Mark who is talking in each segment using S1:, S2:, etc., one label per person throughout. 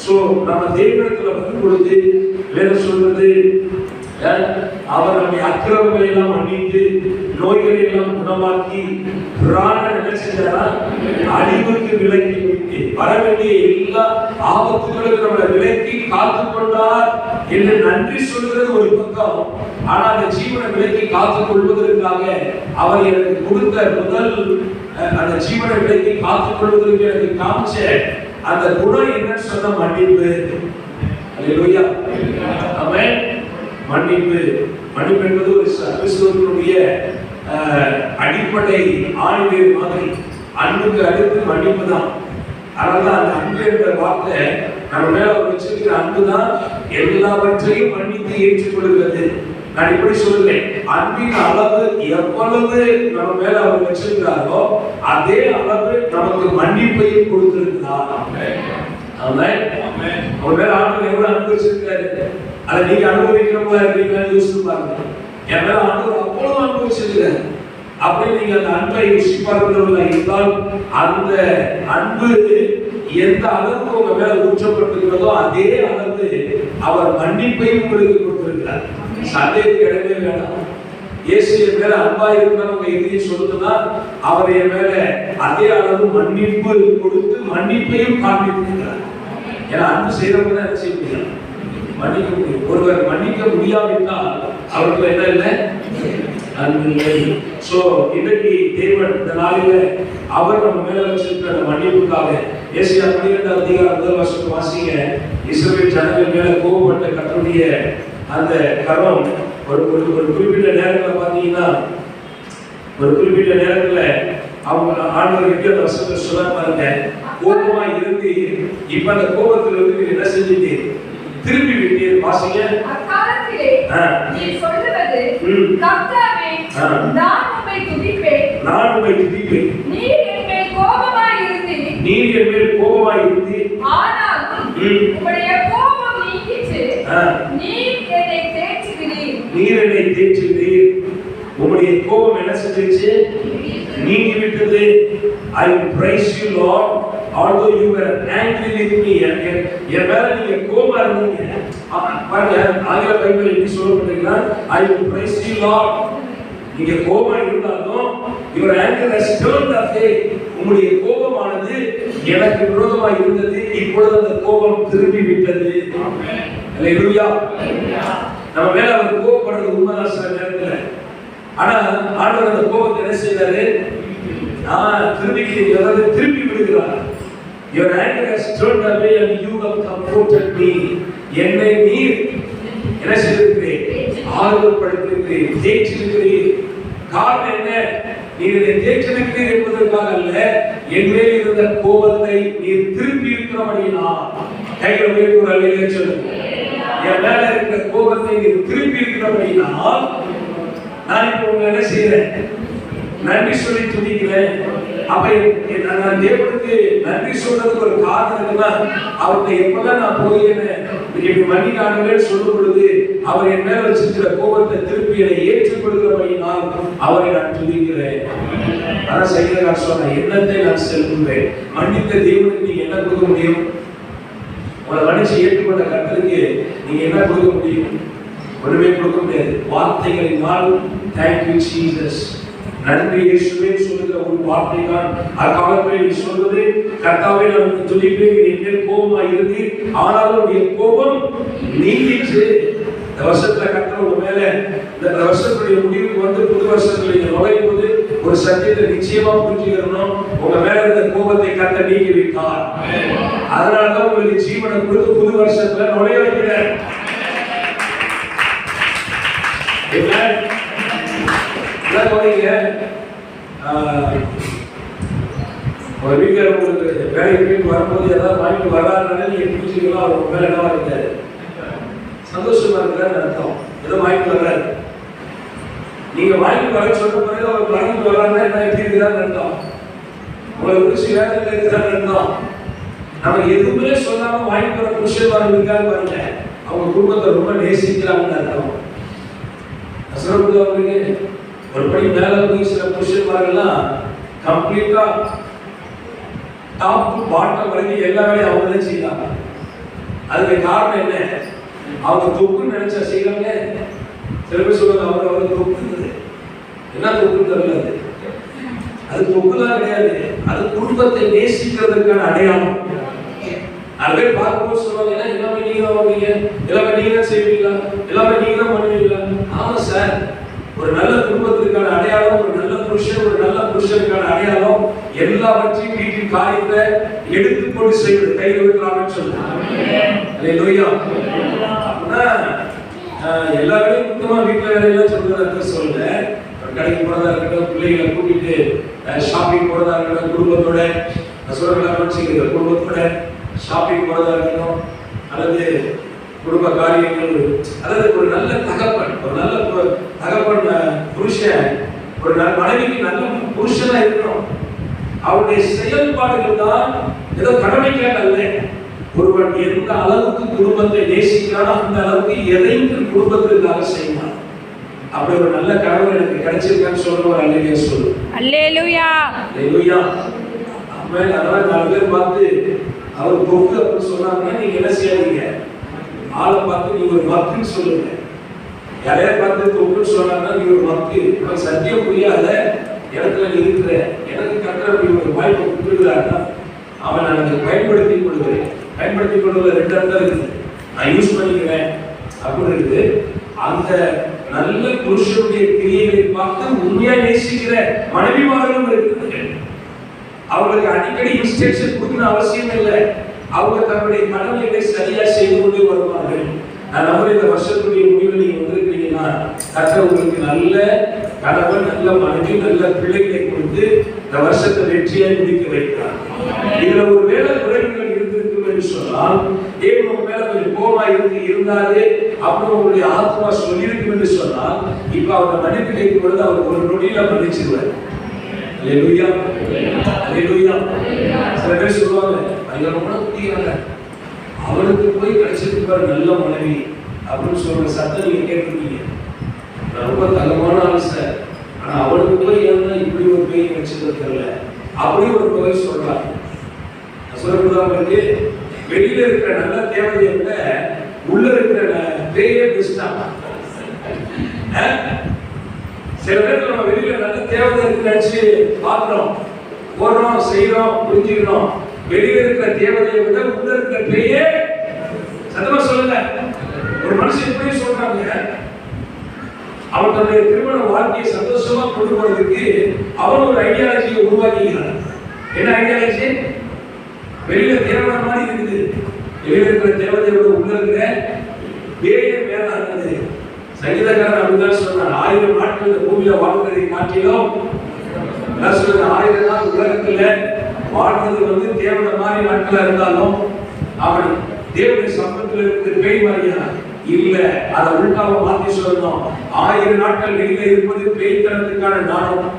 S1: So நம்ம தேவனிடத்துல வரும் பொழுது வேதம் சொல்றது அவர் நம்மை அக்கிரமங்களை எல்லாம் மன்னித்து நோய்களை எல்லாம் குணமாக்கி பிராணன் என்ன செஞ்சாரா அழிவுக்கு விலக்கி வர வேண்டிய எல்லா ஆபத்துகளுக்கு நம்மளை விலக்கி காத்துக் கொண்டார் என்று நன்றி சொல்கிறது ஒரு பக்கம். ஆனா அந்த ஜீவனை விலக்கி காத்துக் கொள்வதற்காக அவர் எனக்கு கொடுத்த முதல் அந்த ஜீவனை விலக்கி காத்துக் கொள்வதற்கு எனக்கு காமிச்ச அந்த குணம் என்னன்னு சொன்ன மன்னிப்பு. அல்லேலூயா, ஆமென். மன்னிப்பு என்பது ஒரு கிறிஸ்துவனுடைய அடிப்படை ஆணிவேர் மாதிரி. அன்புக்கு அடுத்து மன்னிப்பு தான். அதனால அந்த அன்பு என்ற வார்த்தை நம்ம மேல அவர் வச்சிருக்கிற அன்பு தான் எல்லாவற்றையும் மன்னித்து ஏற்றுக்கொள்கிறது. நான் இப்படி சொல்றேன், அன்பின் அளவு எவ்வளவு நம்ம மேல அவர் வச்சிருக்கிறாரோ அதே அளவு நமக்கு மன்னிப்பையும் கொடுத்திருக்கிறார். ஆமென். ஒரு மேல ஆண்டவர் எவ்வளவு அன்பு வச்சிருக்காரு, அதை நீங்க அனுபவிக்கிறவங்களா இருக்கீங்கன்னு யோசிச்சு பாருங்க. என் மேல ஆண்டவர் அவ்வளவு அன்பு வச்சிருக்காரு. அப்படி நீங்க அந்த அன்பை ருசி பார்க்கிறவங்களா இருந்தால் அந்த அன்பு எந்த அளவுக்கு உங்க மேல ஊற்றப்பட்டிருக்கிறதோ அதே அளவு அவர் மன்னிப்பையும் உங்களுக்கு கொடுத்திருக்கிறார். சந்தேகத்துக்கு இடமே வேண்டாம். இயேசு என் மேல அன்பா இருக்கிறவங்க எதையும் சொல்லுதுன்னா அவர் என் மேல அதே அளவு மன்னிப்பு கொடுத்து மன்னிப்பையும் காண்பித்திருக்கிறார். ஏன்னா அன்பு செய்யறவங்க தான் என்ன செய்ய முடியும், மன்னிக்க முடியும். ஒருவர் மன்னிக்க முடியாவிட்டால் அவருக்கு என்ன இல்லை, அன்பு இல்லை. சோ இன்னைக்கு தேவன் இந்த நாளில அவர் நம்ம மேல வச்சிருக்கிற மன்னிப்புக்காக ஏசாயா 12 அதிகாரம் முதல் வசனத்தை வாசிங்க. இஸ்ரவேல் ஜனங்கள் மேல கோபப்பட்ட கர்த்தருடைய அந்த கரம் ஒரு குறிப்பிட்ட நேரத்துல பாத்தீங்கன்னா, ஒரு குறிப்பிட்ட நேரத்துல அவங்க ஆண்டவர் எப்படி அந்த வசனத்தை சொல்ல பாருங்க. கோபமா இருந்து இப்ப அந்த கோபத்துல இருந்து என்ன செஞ்சுட்டு திரும்பி விட்டீர். வாசிங்க.
S2: அக்காலத்திலே நீ சொல்லுவது, கர்த்தாவே, நான் உம்மை துதிப்பேன். நீர் என் மேல் கோபமாய் இருந்து ஆனாலும் உம்முடைய கோபம் நீங்கிற்று. நீர் என்னை தேற்றுகிறீர்.
S1: உம்முடைய கோபம் என்ன செஞ்சிருச்சு, நீங்கி விட்டது. I will praise you Lord although you were angry with me. என் மேல நீங்க கோபமா இருந்தீங்க. பாருங்க, ஆங்கில பைபிள் எப்படி சொல்லப்பட்டிருக்குன்னா I will praise you Lord. நீங்க கோபமா இருந்தாலும் your anger has turned away. உங்களுடைய கோபமானது எனக்கு விரோதமாக இருந்தது, இப்பொழுது அந்த கோபம் திரும்பி விட்டது. ஆமென். அல்லேலூயா. நம்ம மேல அவர் கோபப்படுறது உண்மைதான் சில நேரத்துல. ஆனா ஆண்டவர் அந்த கோபத்தை என்ன செய்யறாரு, திருப்பி விடுகிறார். Your anger has turned away and you have comforted me. என்னை நீர் என்ன செய்திருக்கிறீர், ஆறுதல் படுத்திருக்கிறீர், தேற்றிருக்கிறீர். காரணம் என்ன, நீர் என்னை தேற்றிருக்கிறீர் என்பதற்காக அல்ல, என் மேல் இருந்த கோபத்தை நீர் திருப்பி இருக்கிறபடியினால். கைகளை உயர்த்தி ஒரு அல்லேலூயா சொல்லுங்க. என் மேல இருக்கிற கோபத்தை நீர் திருப்பி இருக்கிறபடியினால் நான் இப்போ உங்களை என்ன செய்யறேன், நன்றி சொல்லி துதிக்கிறேன். அப்ப நான் தேவனுக்கு நன்றி சொல்றதுக்கு ஒரு காரணம் இருக்குன்னா, அவர்கிட்ட எப்பதான் நான் போய் இப்படி மன்னிக்கானவேன்னு சொல்லும் பொழுது அவர் என் மேல வச்சிருக்கிற கோபத்தை திருப்பி என்னை ஏற்றுக்கொள்கிறபடியினால் அவரை நான் துதிக்கிறேன். அதான் சங்கீதக்காரர் சொன்ன, எண்ணத்தை நான் செலுத்துவேன். மன்னித்த தேவனுக்கு நீங்க என்ன கொடுக்க முடியும், உங்களை மன்னிச்சு ஏற்றுக்கொண்ட கர்த்தருக்கு நீங்க என்ன கொடுக்க முடியும், ஒன்றுமே கொடுக்க முடியாது. வார்த்தைகளினால் தேங்க்யூ ஜீசஸ், நன்றி இயேசுவே சொல்லுகிற ஒரு வார்த்தை தான் அக்காலத்தில் நீ சொல்வது, கர்த்தாவே நான் துதிப்பேன், என் மேல் கோபமாக இருந்து ஆனாலும் என் கோபம் நீங்கிற்று. இந்த வருஷத்துல கர்த்தர் உங்க மேல இந்த வருஷத்துடைய முடிவுக்கு வந்து புது வருஷத்துல நீங்க நுழையும் போது ஒரு சத்தியத்தை நிச்சயமா புரிஞ்சுக்கணும், உங்க மேல இருந்த கோபத்தை கர்த்தர் நீக்கி விட்டார். அதனாலதான் உங்களுக்கு ஜீவனை கொடுத்து புது வருஷத்துல நுழைய வைக்கிறேன். ஒரு வீட்டுல உங்களுக்கு வேலைக்கு வரும்போது ஏதாவது வாங்கிட்டு வராதுனால நீங்க புரிஞ்சுக்கலாம், அவர் மேல என்ன இருக்காரு, சந்தோஷமா இருக்கிறாரு அர்த்தம். ஏதோ வாங்கிட்டு வர்றாரு, நீங்க வாங்கிட்டு வர சொல்ற பிறகு அவர் வாங்கிட்டு வர்றாருன்னா என்ன எப்படி இருக்கிறான்னு அர்த்தம், உங்களை குறிச்சு வேலை இருக்கிறான்னு அர்த்தம். நம்ம எதுவுமே சொல்லாம வாங்கிட்டு வர புருஷன் இருக்கான்னு பாருங்க, அவங்க குடும்பத்தை ரொம்ப நேசிக்கிறாங்கன்னு அர்த்தம். அவங்களுக்கு ஒரு படி மேல போய் சில புருஷன்மார்கள்லாம் கம்ப்ளீட்டா டாப் டு பாட்டம் வரைக்கும் எல்லா வேலையும் அவங்க தான் செய்யறாங்க. அதுக்கு காரணம் என்ன? அவங்க தொக்குன்னு நினைச்சா செய்யறாங்க. சில பேர் சொல்லுவாங்க அவர் தொக்குது. என்ன தொக்குன்னு தெரியல. அது தொக்குதான் கிடையாது. அது குடும்பத்தை நேசிக்கிறதுக்கான அடையாளம். நிறைய பேர் பார்க்கும்போது சொல்லுவாங்க, எல்லாமே நீங்க தான் வருவீங்க, எல்லாமே நீங்க தான் செய்வீங்களா, எல்லாமே நீங்க தான் பண்ணுவீங்களா? ஆமா சார், ஒரு நல்ல குடும்பத்திற்கான அடையாளம், ஒரு நல்ல புருஷன், ஒரு நல்ல புருஷனுக்கான அடையாளம் எல்லாவற்றையும் வீட்டின் காரியத்தை எடுத்துக்கொண்டு செய்வது. கையில் வைக்கலாம்னு சொல்லுங்க. அல்லேலூயா. அப்படின்னா எல்லா வேலையும் மொத்தமா வீட்டுல வேலையெல்லாம் சொல்றதா சொல்லல. கடைக்கு போறதா இருக்கட்டும், பிள்ளைகளை கூட்டிட்டு ஷாப்பிங் போறதா இருக்கட்டும், குடும்பத்தோட குடும்பத்தோட ஷாப்பிங் போறதா இருக்கட்டும், அல்லது குடும்ப காரியங்கள், அதாவது ஒரு நல்ல தகப்பன், ஒரு நல்ல தகப்பன் புருஷன், ஒரு மனைவிக்கு நல்ல புருஷனா இருக்கணும். அவருடைய செயல்பாடுகள் தான் ஏதோ கடமைக்காக அல்ல. ஒருவன் எந்த அளவுக்கு குடும்பத்தை நேசிக்கிறானோ அந்த அளவுக்கு எதையும் குடும்பத்திற்காக செய்யலாம். அப்படி ஒரு நல்ல கணவர் எனக்கு கிடைச்சிருக்கான்னு சொல்ற ஒரு அல்லேலூயா சொல்லு.
S2: அல்லேலூயா.
S1: அல்லேலூயா. ஆமென். அதனால நாலு பேர் பார்த்து அவர் பொக்கு அப்படின்னு சொன்னாங்கன்னா நீங்க என்ன செய்யாதீங்க, ஆளை பார்த்து நீங்க ஒரு மக்குன்னு சொல்லுங்க. யாரையா பார்த்து பொக்குன்னு சொன்னாங்கன்னா நீங்க ஒரு மக்கு, உனக்கு சத்தியம் புரியாத இடத்துல நீ இருக்கிற, எனக்கு கர்த்தர் அப்படி ஒரு வாய்ப்பை கொடுத்துருக்கிறாருன்னா அவன் நான் அதை பயன்படுத்திக் கொள்கிறேன். பயன்படுத்திக் கொள்வதில் ரெண்டு அர்த்தம் இருக்குது. நான் யூஸ் பண்ணிக்கிறேன் அப்படின்னு இருக்குது. அந்த நல்ல புருஷனுடைய கிரியைகளை பார்த்து உண்மையா நேசிக்கிற மனைவிமார்களும் இருக்குது. அவங்களுக்கு அடிக்கடி இன்ஸ்ட்ரக்ஷன் கொடுக்கணும் அவசியம் இல்லை. அவங்க தன்னுடைய கடமைகளை சரியா செய்து கொண்டு வருவார்கள். நான் நம்புறேன் இந்த வருஷத்துடைய முடிவில் நீங்க வந்திருக்கிறீங்கன்னா கர்த்தர் உங்களுக்கு நல்ல கணவன், நல்ல மனைவி, நல்ல பிள்ளைகளை கொடுத்து இந்த வருஷத்தை வெற்றியாய் முடிக்க வைக்கிறார். இதுல ஒரு வேலை குறைவுகள் இருந்திருக்கும் என்று சொன்னால், தேவன் உங்க மேல கொஞ்சம் கோபமா இருந்தாரு அப்படின்னு உங்களுடைய ஆத்மா சொல்லியிருக்கும் என்று சொன்னால், இப்ப அவரை மன்னிப்பு கேட்கும் பொழுது அவர் ஒரு நொடியில மன்னிச்சிருவார். அல்லேலூயா. அல்லேலூயா. சில பேர் சொல்லுவாங்க, ஐயா ரொம்ப புரியாங்க, அவனுக்கு போய் கிடைச்சிருப்பாரு நல்ல மனைவி அப்படின்னு சொல்ற சத்தம் நீங்க கேட்டிருக்கீங்க. ரொம்ப தகமான ஆள் சார், ஆனா அவனுக்கு போய் ஏன்னா இப்படி ஒரு பேய் கிடைச்சது தெரியல அப்படி ஒரு தொகை சொல்றாங்க. சொல்லப்படுறவங்களுக்கு வெளியில இருக்கிற நல்ல தேவதையை விட உள்ள இருக்கிற பேயே பெஸ்டா. சில பேர் நம்ம வெளியில நல்ல தேவதை நினைச்சு பாக்குறோம், போறோம், செய்யறோம், புரிஞ்சுக்கிறோம். வெளியில இருக்கிற தேவதையை விட உள்ள இருக்கிற பேயே சத்தமா சொல்லுங்க. ஒரு மனுஷன் இப்படி சொல்றாங்க, அவன் தன்னுடைய திருமண வாழ்க்கையை சந்தோஷமா கொண்டு போறதுக்கு அவன் ஒரு ஐடியாலஜியை உருவாக்கிக்கிறான். என்ன ஐடியாலஜி? வெளியில தேவதை மாதிரி இருக்குது, வெளியில இருக்கிற தேவதையோட உள்ள இருக்கிற பேயே மேல இருக்குது. சங்கீதக்காரன் அப்படிதான் சொன்னான், 1000 நாட்கள் இந்த பூமியில வாழ்வதை காட்டிலும் 1000 நாள் உலகத்துல வாழ்றது தேவதை மாதிரி நாட்களா இருந்தாலும் அவன் தேவனுடைய சமூகத்தில் இருக்கிற பேய் மாதிரியா இல்ல. அதை உள்காம மாத்தி சொல்லணும், 1000 நாட்கள் வெளியில இருப்பது பேய்த்தனத்துக்கான நாணம்.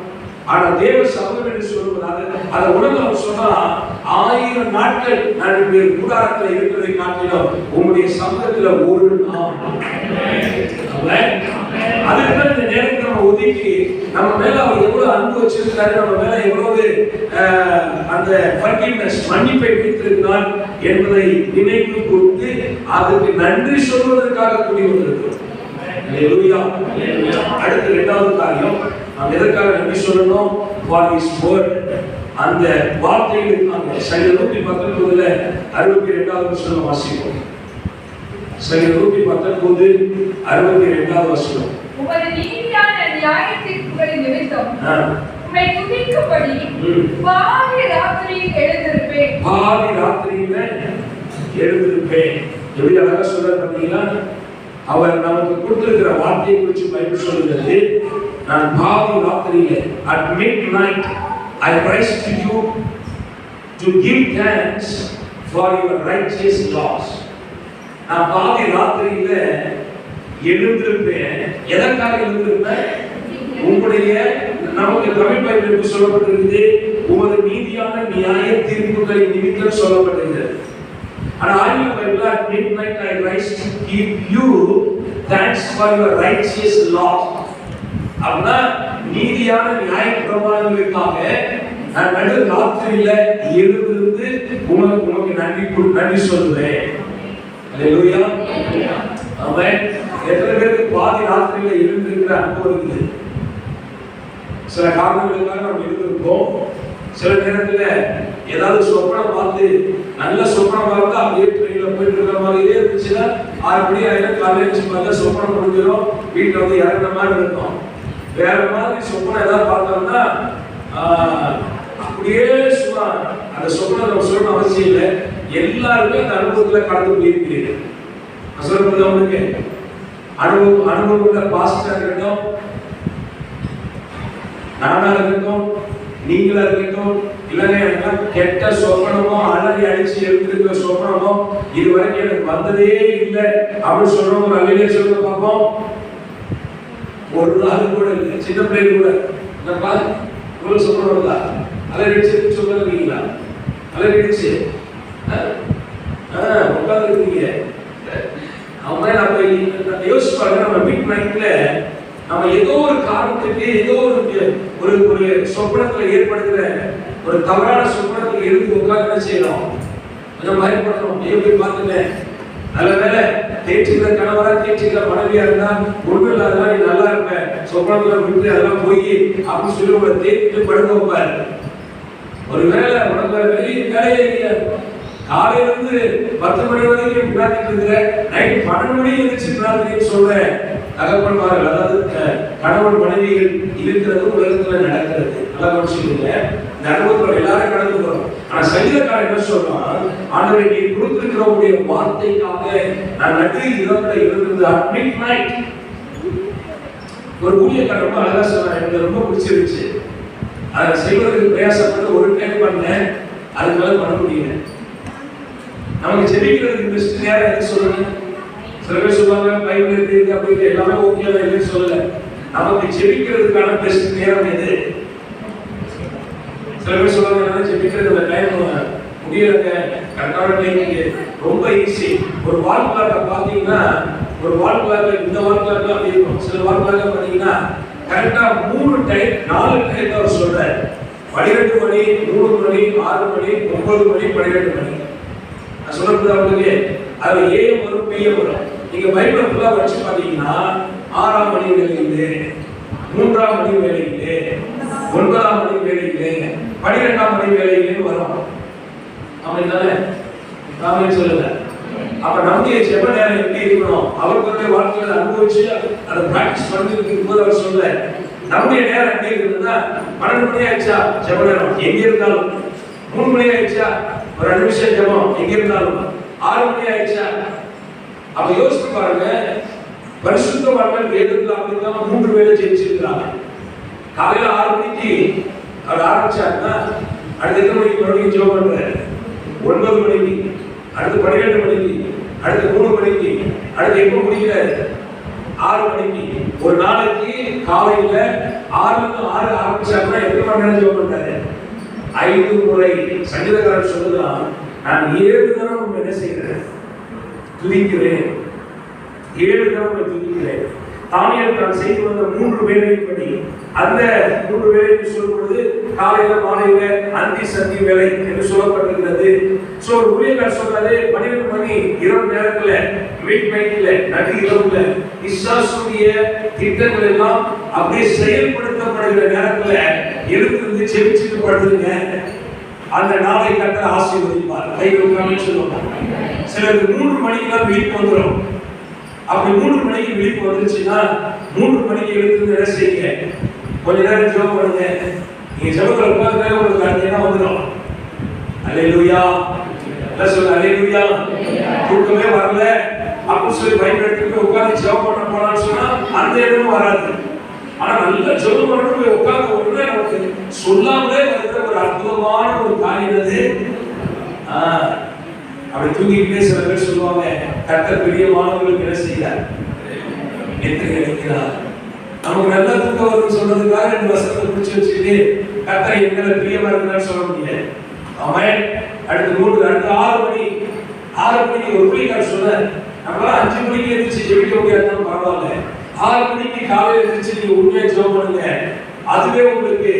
S1: ஆனா தேவ சமூகம் என்று சொல்வதாக அதை உலகம் சொன்னா 1000 நாட்கள் நான் கூடாரத்தில் இருக்கிறதை காட்டிலும் உங்களுடைய சமூகத்துல ஒரு நாள். அதுக்கு இந்த நேரத்தை நம்ம ஒதுக்கி நம்ம மேல அவர் எவ்வளவு அன்பு வச்சிருக்காரு, நம்ம மேல எவ்வளவு அந்த forgiveness மன்னிப்பை வைத்திருக்கிறார் என்பதை நினைவு கூர்ந்து அதுக்கு நன்றி சொல்வதற்காக கூடி வந்திருக்கிறோம். அல்லேலூயா. அடுத்த இரண்டாவது காரியம், நாம் எதற்காக நன்றி சொல்லணும்? For his word. அந்த வார்த்தைகளுக்காக சங்கீதம் 119 62வது வசனம் வாசிப்போம். சங்கீதம் 119 62வது வசனம்.
S2: உமது நீதியான நியாயத்தீர்ப்புகளின் நிமித்தம் உம்மை துதிக்கும்படி பாதி ராத்திரியில் எழுந்திருப்பேன்.
S1: பாதி ராத்திரியில எழுந்திருப்பேன். எப்படி அழகா சொல்றாரு பாத்தீங்களா? அவர் நமக்கு கொடுத்திருக்கிற வார்த்தையை குறித்து பைபிள் சொல்லுகிறது, நான் பாதி ராத்திரியில at midnight I rise to you to give thanks for your righteous laws. நான் பாதி ராத்திரியில எழுந்திருப்பேன். எதற்காக எழுந்திருப்பேன்? உங்களுடைய நமக்கு தமிழ் பைபிள் சொல்லப்பட்டிருக்குது, உமது நீதியான நியாய தீர்ப்புகளின் நிமித்தம் சொல்லப்பட்டிருக்கிறது. ஆனா ஆங்கில பைபிள்ல at midnight I rise to give you thanks for your righteous laws. அப்படின்னா நீதியான நியாய பிரமாணங்களுக்காக நான் நடு ராத்திரியில எழுந்திருந்து உமக்கு நன்றி சொல்லுவேன். அல்லேலூயா. ஆமென். எத்தனை பேருக்கு பாதி ராத்திரியில எழுந்திருக்கிற அனுபவம் இருக்குது? சில காரணங்களுக்காக நம்ம எழுந்திருப்போம். சில நேரத்துல ஏதாவது சொப்பனம் பார்த்து நல்ல சொப்பனம் பார்த்தா அப்படியே ட்ரெயின்ல போயிட்டு இருக்கிற மாதிரியே இருந்துச்சுன்னா 6 மணி ஆயிரம் காலையில எழுந்து பார்த்தா சொப்பனம் முடிஞ்சிடும், வீட்டுல வந்து இறங்குற மாதிரி இருக்கும். வேற மாதிரி சொப்பனம் ஏதாவது பார்த்தோம்னா அப்படியே சும்மா அந்த சொப்பனம் நம்ம சொல்லணும் அவசியம் இல்லை. எல்லாருமே அந்த அனுபவத்துல கடந்து போயிருக்கிறீர்கள். சொல்றது அவனுக்கு அனுபவம் உள்ள பாஸ்டரா இருக்கட்டும், நானா இருக்கட்டும், நீங்களா இருக்கட்டும், இல்லைன்னா கெட்ட சொப்பனமோ அலறி அடிச்சு எழுந்திருக்கிற சொப்பனமோ இதுவரைக்கும் எனக்கு வந்ததே இல்லை அப்படின்னு சொல்றோம். ஒரு அலையிலே சொல்ல பார்ப்போம். ஒரு நாள் கூட இல்லை. சின்ன பிள்ளை கூட இவ்வளவு சொப்பனம் தான் அலறிச்சு சொல்றீங்களா? அலறிச்சு உட்கார்ந்து இருக்கீங்க. அவன் நம்ம யோசிப்பாங்க. நம்ம மிட் நைட்ல நம்ம ஏதோ ஒரு காரணத்துக்கு ஏதோ ஒரு ஒரு சொப்பனத்துல ஏற்படுகிற ஒரு தவறான சொப்பனத்துல எழுந்து உட்கார்ந்து என்ன செய்யணும்? கொஞ்சம் பயப்படணும். போய் பார்த்துட்டேன், நல்ல வேலை தேய்ச்சிக்கிற கணவரா தேய்ச்சிக்கிற மனைவியா இருந்தா ஒண்ணு இல்லாதா நீ நல்லா இருப்ப, சொப்பனத்துல விட்டு அதெல்லாம் போய் அப்படின்னு சொல்லி உங்களை தேய்ச்சிட்டு படுக்க வைப்பாரு. ஒரு வேலை உனக்கு வெளியே வேலையே இல்லையா? காலையில இருந்து 10 மணி வரைக்கும் பிரார்த்திட்டு இருக்கிற, நைட் 12 மணி எழுந்திரிச்சு பிரார்த்தின்னு சொல்றேன். தகப்பன்மார்கள், அதாவது கணவன் மனைவிகள் இருக்கிறது உலகத்துல நடக்கிறது. நல்லா கவனிச்சுக்கோங்க. இந்த அனுபவத்தோட எல்லாரும் கடந்து போறோம். ஆனா சங்கீதக்காரன் என்ன சொல்றான்? ஆண்டவரே நீ கொடுத்திருக்கிற உடைய வார்த்தைக்காக நான் நன்றி இரவுல இருந்தது. அட் மிட் நைட் ஒரு ஊழியக்காரர் ரொம்ப அழகா சொன்னார். எனக்கு ரொம்ப பிடிச்சிருச்சு. அதை செய்வதற்கு பிரயாசப்பட்டு ஒரு டைம் பண்ணேன், அதுக்கு மேல பண்ண முடியல. நமக்கு ஜெபிக்கிறதுக்கு பெஸ்ட் நேரம் எது சொல்லுங்க? சில பேர் சொல்லுவாங்க பைபிள் இருக்கு அப்படின்னு எல்லாமே ஓகே தான் இல்லைன்னு சொல்லல. நமக்கு ஜெபிக்கிறதுக்கான பெஸ்ட் நேரம் எது? சில பேர் சொல்லுவாங்க ஜெபிக்கிறது டைம் முடியலங்க, கரெக்டான டைம் ரொம்ப ஈஸி. ஒரு வால் கிளாக்கை பார்த்தீங்கன்னா ஒரு வால் கிளாக்ல இந்த வால் கிளாக்ல அப்படி இருக்கும். சில வால் கிளாக்ல பார்த்தீங்கன்னா கரெக்டா 3 டைம் 4 டைம் அவர் சொல்றாரு. 12 மணி, 3 மணி, 6 மணி, 9 மணி, 12 மணி. நான் சொல்றது அவங்களுக்கு அது ஏஎம் வரும், பிஎம் வரும். நீங்க பைபிள் ஃபுல்லா வச்சு பாத்தீங்கன்னா 6ஆம் மணி வேலையிலே, 3ஆம் மணி வேலையிலே, 9ஆம் மணி வேலையிலே, 12ஆம் மணி வேலையிலே வரும். அப்படிதானே? நாமே சொல்லுங்க. அப்ப நம்முடைய ஜெப நேரம் எப்படி இருக்கணும்? அவர்களுடைய வாழ்க்கையில அனுபவிச்சு அதை பிராக்டிஸ் பண்ணிட்டு இருக்கும்போது அவர் சொல்ல நம்முடைய நேரம் எப்படி இருக்குதுன்னா 12 மணி ஆயிடுச்சா ஜெப நேரம் எங்க இருந்தாலும், 3 மணி ஆயிடுச்சா ஒரு 2 நிமிஷம் ஜெபம் எங்க இருந்தாலும், 6 மணி ஆயிடுச்சா. அப்ப யோசிச்சு பாருங்க, பரிசுத்தவான்கள் வேதத்துல அப்படிதான் 3 வேளை ஜெபிச்சிருக்கிறாங்க. காலையில 6 மணிக்கு அவர் ஆரம்பிச்சாருன்னா அடுத்த எத்தனை மணிக்கு மறுபடியும் ஜெபம் பண்றாரு? 9 மணிக்கு, அடுத்து 12 மணிக்கு, அடுத்து 3 மணிக்கு, அடுத்து எப்ப முடிக்கிறாரு? 6 மணிக்கு. ஒரு நாளைக்கு காலையில 6 to 6 ஆரம்பிச்சாருன்னா எத்தனை மணி நேரம் ஜெபம் பண்றாரு? 5 முறை. சங்கீதக்காரன் சொல்லுதான், நான் 7 தடவை என்ன செய்கிறேன்? துதிக்கிறேன். 7 தடவை துதிக்கிறேன். தானியேல் தான் செய்து வந்த 3 வேளைப்படி அந்த 3 வேளைன்னு சொல்லும்போது காலையில மாலையில அந்தி சந்தி வேலை என்று சொல்லப்பட்டிருக்கிறது. சோ ஒரு ஊழியர் சொல்றாரு 12 மணி இரவு நேரத்துல மிட் நைட்ல நடு இரவுல இஸ்ஸாசுடைய திட்டங்கள் எல்லாம் அப்படியே செயல்படுத்தப்படுகிற நேரத்துல எழுந்து செவிச்சுட்டு படுத்துங்க. அந்த நாளை கர்த்தர் ஆசீர்வதிப்பார். கைவிடாமல் சொல்லுவாங்க. சிலருக்கு 3 மணிக்கெல்லாம் விழிப்பு வந்துடும். அப்படி 3 மணிக்கு விழிப்பு வந்துருச்சுன்னா 3 மணிக்கு எழுந்து என்ன செய்யுங்க? கொஞ்ச நேரம் ஜெபம் பண்ணுங்க. நீங்க ஜெபத்துல உட்கார்ந்தாலே உங்களுக்கு அன்னைக்கு வந்துடும். அல்லேலூயா. சொல்லுங்க அல்லேலூயா. தூக்கமே வரல அப்படி சொல்லி பயன்படுத்திட்டு உட்கார்ந்து ஜெபம் பண்ண போனான்னு சொன்னா அந்த இடமும் வராது. ஆனா நல்ல ஜெபம் பண்ணணும் போய் உட்கார்ந்து உடனே நமக்கு சொல்லாமலே வருகிற ஒரு அற்புதமான ஒரு காரியம் அது. அப்படி தூங்கிக்கிட்டே சில பேர் சொல்லுவாங்க, கர்த்தர் பிரியமானவர்களுக்கு என்ன செய்யறார்? எத்தனை கிடைக்கிறார்? நமக்கு நல்ல தூக்கம் வரும்னு சொல்றதுக்காக 2 வசனத்தை பிடிச்சி வச்சுக்கிட்டு கர்த்தர் எங்களை பிரியமா இருக்கிறான்னு சொல்ல முடியாது. அவன் அடுத்து 6 மணிக்கு ஒரு மணிக்கார் சொன்னார், நம்மளாம் 5 மணிக்கு எழுந்திரிச்சு ஜெபிக்க முடியாதுன்னு பரவாயில்ல, 6 மணிக்கு காலையில் எழுந்திரிச்சு நீங்க உண்மையா ஜெபம் பண்ணுங்க. அதுவே உங்களுக்கு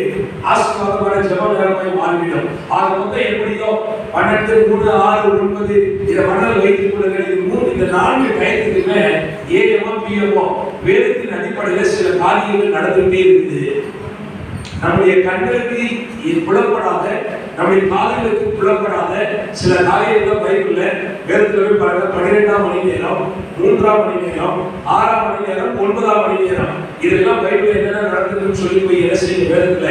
S1: ஆசீர்வாதமான ஜெப நேரமாய் மாறிவிடும். ஆக மொத்தம் எப்படியோ 12, 3, 6, 9 இதை மனதில் வைத்துக் கொள்ளுங்கள். இந்த 4 டயத்துக்குமே ஏஎம்ஓ பிஎம்ஓ வேதத்தின் அடிப்படையில் சில காரியங்கள் நடந்துகிட்டே இருக்குது. நம்முடைய கண்களுக்கு புலப்படாத, நம்முடைய காதுகளுக்கு புலப்படாத சில காரியங்கள் பைபிள்ல வேதத்துல போய் பாருங்க. 12ஆம் மணி நேரம், 3ஆம் மணி நேரம், 6ஆம் மணி நேரம், 9ஆம் மணி நேரம், இதெல்லாம் பைபிள்ல என்னென்ன நடக்குதுன்னு சொல்லி போய் என்ன செய்யுங்க வேதத்துல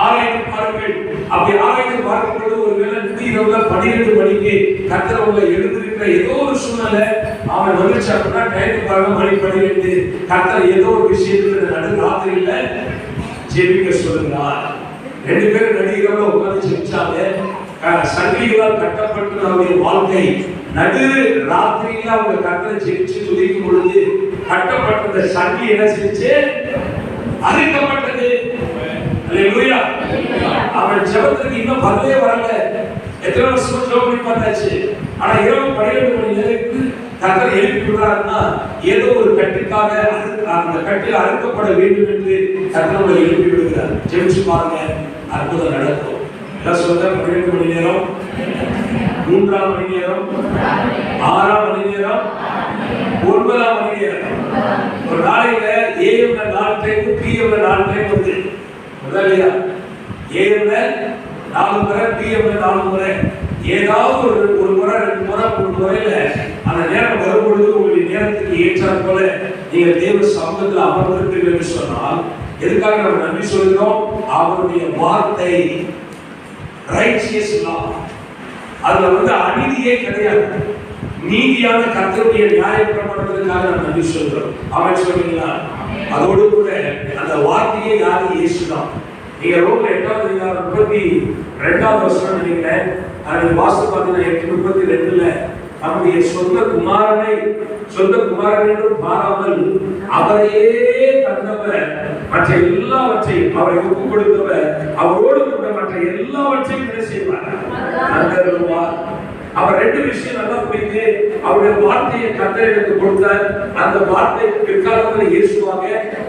S1: ஆராய்ந்து பாருங்கள். அப்படி ஆராய்ந்து பார்க்கும் பொழுது ஒருவேளை நதிரவுல 12 மணிக்கு கர்த்தரவுல எழுந்திருக்கிற ஏதோ ஒரு சூழ்நிலை அவன் வந்துச்சு அப்படின்னா டைம் பாருங்க மணி 12 கர்த்தர் ஏதோ ஒரு விஷயத்துல நடு ராத்திரியில ஜெபிக்க சொல்லுகிறார். 2 பேரும் நடிகர்கள உட்கார்ந்து ஜெபிச்சாங்க. சங்கிலிகளால் கட்டப்பட்ட அவருடைய வாழ்க்கை நடு ராத்திரியில அவங்க கர்த்தரை ஜெபிச்சு துதிக்கும் பொழுது கட்டப்பட்ட சங்கிலி என்ன செஞ்சு அறுக்கப்பட்டது. அல்லேலூயா. அவன் ஜெபத்துக்கு இன்னும் பதிலே வரல. எத்தனை வருஷம் ஜெபம் பண்ணி பார்த்தாச்சு. ஆனா இரவு 12 மணி நேரத்துக்கு கர்த்தர் எழுப்பி விடுறாருன்னா ஏதோ ஒரு கட்டுக்காக அந்த கட்டில் அறுக்கப்பட வேண்டும் என்று கர்த்தர் எழுப்பி விடுகிறார். ஜெபிச்சு பாருங்க, அற்புதம் நடக்கும். என்ன சொல்ற? 12 மணி நேரம், 3ஆம் மணி நேரம், 6ஆம் மணி நேரம், 9ஆம் மணி நேரம். ஒரு நாளையில ஏஎம்ல 4 டைம், பிஎம்ல 4 டைம் வருது. முதல்லையா ஏஎம்ல 4 முறை, பிஎம்ல 4 முறை, ஏதாவது ஒரு முறை 2 முறை 3 முறையில அந்த நேரம் வரும்பொழுது உங்களுடைய நேரத்துக்கு ஏற்றாற் போல நீங்கள் தேவ சமூகத்தில் அமர்ந்திருக்கிறீர்கள் என்று சொன்னால் எதுக்காக நம்ம நன்றி சொல்கிறோம்? அவருடைய வார்த்தை ரைச்சியஸ் லா, அதுல அநீதியே கிடையாது. நீதியான கர்த்தருடைய நியாய பிரமாணத்திற்காக நம்ம நன்றி சொல்கிறோம். அவன் சொல்றீங்களா? அதோடு கூட அந்த வார்த்தையே யாரு? இயேசுதான். நீங்க ரோமர் 8ஆம் அதிகாரம் 32ஆவது வசனம் நினைக்கிறேன். அது வாஸ்து பார்த்தீங்கன்னா 8:32ல நம்முடைய சொந்த குமாரனை பாராமல் அவரையே தந்தவர், மற்ற எல்லாவற்றையும் அவரை ஒப்பு கொடுத்தவர், அவரோடு கூட மற்ற எல்லாவற்றையும் என்ன செய்வார்? தந்தருவார். அவர் 2 விஷயம் நல்லா புரியுது. அவருடைய வார்த்தையை கர்த்தர் எனக்கு கொடுத்தார். அந்த வார்த்தை பிற்காலத்துல இயேசுவாக,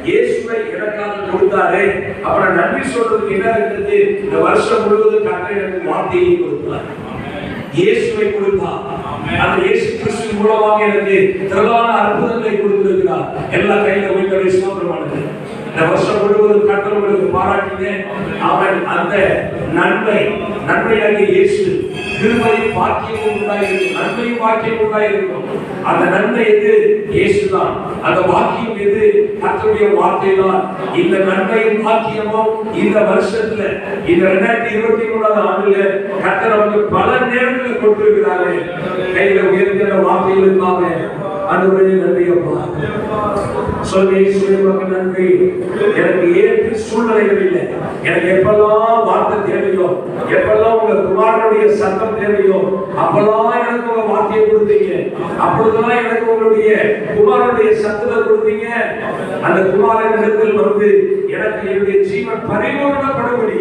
S1: இயேசுவை எனக்காக கொடுத்தாரு. அப்புறம் நன்றி சொல்றதுக்கு என்ன இருக்குது? இந்த வருஷம் முழுவதும் கர்த்தர் எனக்கு வார்த்தையை கொடுத்தார், இயேசுவை கொடுத்தார். அந்த இயேசு கிறிஸ்து மூலமாக எனக்கு திரளான அற்புதங்களை கொடுத்திருக்கிறார். எல்லா கையில உயிர்களை சுதந்திரமானது. இந்த வருஷம் முழுவதும் கர்த்தர் உங்களுக்கு பாராட்டினேன். அவன் அந்த நன்மையாகிய இயேசு கிருபையும் பாக்கியமும் உண்டாயிருக்கும், நன்மையும் பாக்கியமும் உண்டாயிருக்கும். அந்த நன்மை எது? இயேசுதான். அந்த பாக்கியம் எது? கர்த்தருடைய வார்த்தை தான். இந்த நன்மையும் பாக்கியமும் இந்த வருஷத்துல, இந்த 2023ஆம் ஆண்டுல கர்த்தர் நமக்கு பல நேரங்களில் கொடுத்திருக்கிறார்கள். கையில உயர்ந்த வார்த்தைகளுக்காக ஆண்டவரே நன்றி அப்பா. சொல்லி நன்றி. எனக்கு ஏற்ற சூழ்நிலைகள் இல்லை. எனக்கு எப்பெல்லாம் வார்த்தை தேவையோ, எப்பெல்லாம் உங்க குமாரனுடைய சத்தம் தேவையோ, அப்பெல்லாம் எனக்கு உங்க வார்த்தையை கொடுத்தீங்க. அப்பொழுதெல்லாம் எனக்கு உங்களுடைய குமாரனுடைய சத்தத்தை கொடுத்தீங்க. அந்த குமாரனிடத்தில் எனக்கு என்னுடைய ஜீவன் பரிபூர்ணப்படும்படி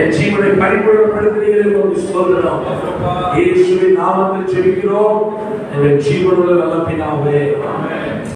S1: என் ஜீவனை பரிபூர்ணப்படுத்துகிறீர்கள். ஸ்தோத்திரம். இயேசுவின் நாமத்தில் ஜெபிக்கிறோம். எங்கள் ஜீவனுள்ள நல்ல பிதாவே.